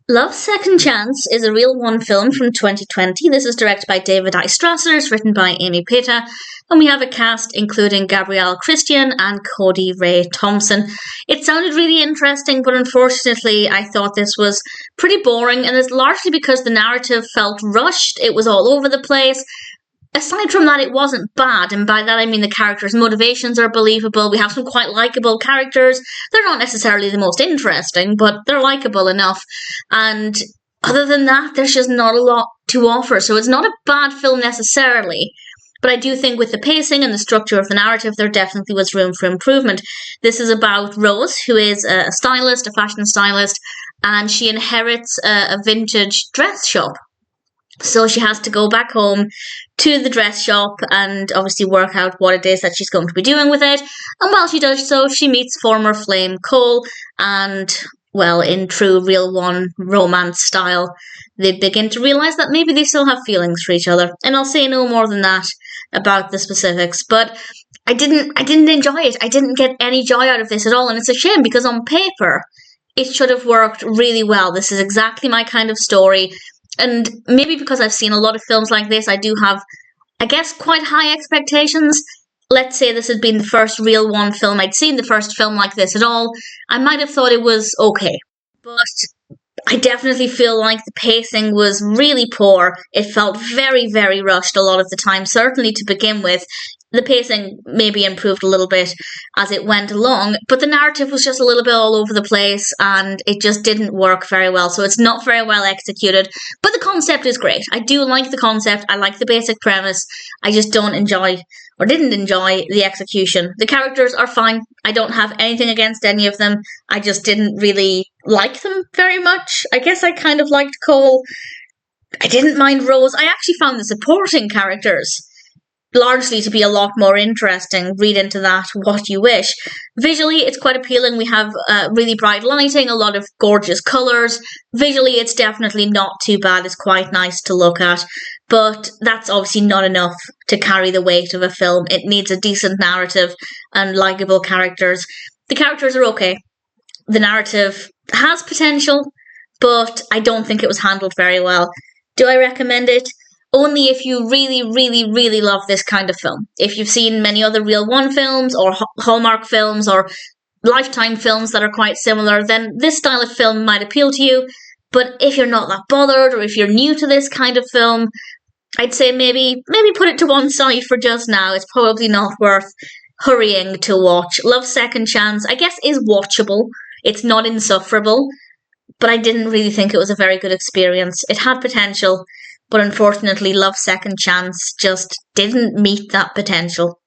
Love Second Chance is a Real One film from 2020. This is directed by David I. Strasser, it's written by Aimee Pitta, and we have a cast including Gabrielle Christian and Cody Ray Thompson. It sounded really interesting, but unfortunately I thought this was pretty boring, and it's largely because the narrative felt rushed. It was all over the place. Aside from that, it wasn't bad, and by that I mean the characters' motivations are believable. We have some quite likeable characters. They're not necessarily the most interesting, but they're likeable enough. And other than that, there's just not a lot to offer. So it's not a bad film necessarily, but I do think with the pacing and the structure of the narrative, there definitely was room for improvement. This is about Rose, who is a stylist, a fashion stylist, and she inherits a vintage dress shop. So she has to go back home to the dress shop and obviously work out what it is that she's going to be doing with it. And while she does so, she meets former flame Cole, and, well, in true Real One romance style, they begin to realise that maybe they still have feelings for each other. And I'll say no more than that about the specifics, but I didn't enjoy it. I didn't get any joy out of this at all, and it's a shame because on paper, it should have worked really well. This is exactly my kind of story. And maybe because I've seen a lot of films like this, I do have, I guess, quite high expectations. Let's say this had been the first Real One film I'd seen, the first film like this at all, I might have thought it was okay. But I definitely feel like the pacing was really poor. It felt very, very rushed a lot of the time, certainly to begin with. The pacing maybe improved a little bit as it went along, but the narrative was just a little bit all over the place and it just didn't work very well. So it's not very well executed, but the concept is great. I do like the concept. I like the basic premise. I just don't enjoy or didn't enjoy the execution. The characters are fine. I don't have anything against any of them. I just didn't really like them very much. I guess I kind of liked Cole. I didn't mind Rose. I actually found the supporting characters largely to be a lot more interesting. Read into that what you wish. Visually, it's quite appealing. We have really bright lighting, a lot of gorgeous colours. Visually, it's definitely not too bad. It's quite nice to look at. But that's obviously not enough to carry the weight of a film. It needs a decent narrative and likeable characters. The characters are okay. The narrative has potential, but I don't think it was handled very well. Do I recommend it? Only if you really, really, really love this kind of film. If you've seen many other Real One films or Hallmark films or Lifetime films that are quite similar, then this style of film might appeal to you. But if you're not that bothered or if you're new to this kind of film, I'd say maybe put it to one side for just now. It's probably not worth hurrying to watch. Love Second Chance, I guess, is watchable. It's not insufferable. But I didn't really think it was a very good experience. It had potential, but unfortunately, Love Second Chance just didn't meet that potential.